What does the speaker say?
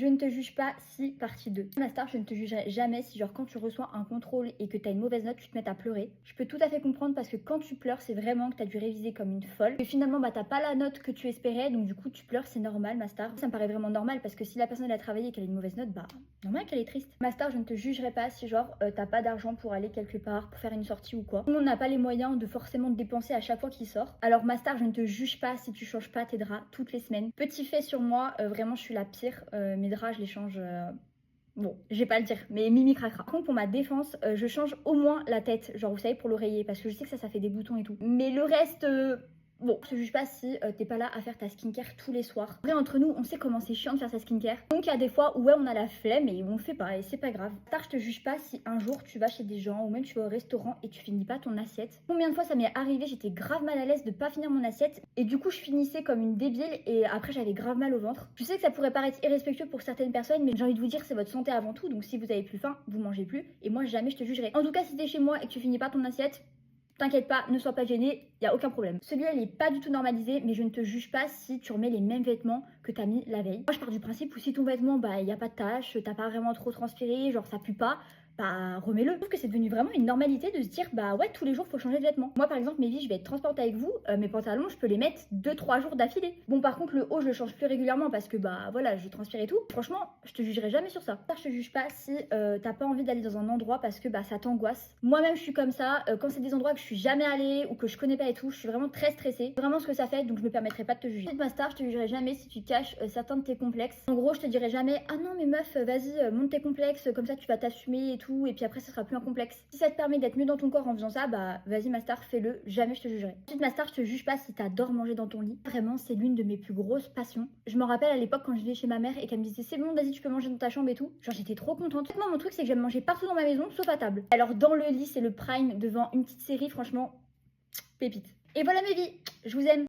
Je ne te juge pas si partie 2. Ma star, je ne te jugerai jamais si genre quand tu reçois un contrôle et que t'as une mauvaise note, tu te mets à pleurer. Je peux tout à fait comprendre parce que quand tu pleures, c'est vraiment que t'as dû réviser comme une folle. Et finalement, bah t'as pas la note que tu espérais, donc du coup tu pleures, c'est normal, ma star. Ça me paraît vraiment normal parce que si la personne elle a travaillé et qu'elle a une mauvaise note, bah normal qu'elle est triste. Ma star, je ne te jugerai pas si genre t'as pas d'argent pour aller quelque part, pour faire une sortie ou quoi. Tout le monde n'a pas les moyens de forcément te dépenser à chaque fois qu'il sort. Alors ma star, je ne te juge pas si tu changes pas tes draps toutes les semaines. Petit fait sur moi, vraiment je suis la pire. Mes draps, je les change. Bon, je vais pas le dire, mais mimi cracra. Par contre, pour ma défense, je change au moins la tête, genre vous savez, pour l'oreiller, parce que je sais que ça fait des boutons et tout. Mais le reste, bon, je te juge pas si t'es pas là à faire ta skincare tous les soirs. Après, entre nous, on sait comment c'est chiant de faire sa skincare. Donc, il y a des fois où ouais, on a la flemme et on le fait pas et c'est pas grave. Tard, je te juge pas si un jour tu vas chez des gens ou même tu vas au restaurant et tu finis pas ton assiette. Combien de fois ça m'est arrivé, j'étais grave mal à l'aise de pas finir mon assiette et du coup, je finissais comme une débile et après, j'avais grave mal au ventre. Je sais que ça pourrait paraître irrespectueux pour certaines personnes, mais j'ai envie de vous dire, c'est votre santé avant tout. Donc, si vous avez plus faim, vous mangez plus et moi, jamais je te jugerai. En tout cas, si t'es chez moi et que tu finis pas ton assiette, t'inquiète pas, ne sois pas gêné, y a aucun problème. Celui-là, il est pas du tout normalisé, mais je ne te juge pas si tu remets les mêmes vêtements que t'as mis la veille. Moi, je pars du principe où si ton vêtement, bah, y a pas de tache, t'as pas vraiment trop transpiré, genre ça pue pas, bah, remets-le. Je trouve que c'est devenu vraiment une normalité de se dire, bah ouais, tous les jours, faut changer de vêtements. Moi, par exemple, mes vies, je vais être transparente avec vous, mes pantalons, je peux les mettre 2-3 jours d'affilée. Bon, par contre, le haut, je le change plus régulièrement parce que, bah voilà, je transpire et tout. Franchement, je te jugerai jamais sur ça. Je te juge pas si t'as pas envie d'aller dans un endroit parce que, bah, ça t'angoisse. Moi-même, je suis comme ça. Quand c'est des endroits que je suis jamais allée ou que je connais pas et tout, je suis vraiment très stressée. C'est vraiment ce que ça fait, donc je me permettrai pas de te juger. Ma star, je te jugerai jamais si tu caches certains de tes complexes. En gros, je te dirai jamais, ah non, mais meuf, vas-y, monte tes complexes, comme ça tu vas t'assumer et tout, et puis après, ça sera plus un complexe. Si ça te permet d'être mieux dans ton corps en faisant ça, bah vas-y ma star, fais-le, jamais je te jugerai. Ensuite ma star, je te juge pas si t'adores manger dans ton lit. Vraiment, c'est l'une de mes plus grosses passions. Je me rappelle à l'époque quand je vivais chez ma mère et qu'elle me disait c'est bon, vas-y tu peux manger dans ta chambre et tout. Genre j'étais trop contente. Moi mon truc c'est que j'aime manger partout dans ma maison sauf à table. Alors dans le lit c'est le prime devant une petite série, franchement, pépite. Et voilà mes vies, je vous aime.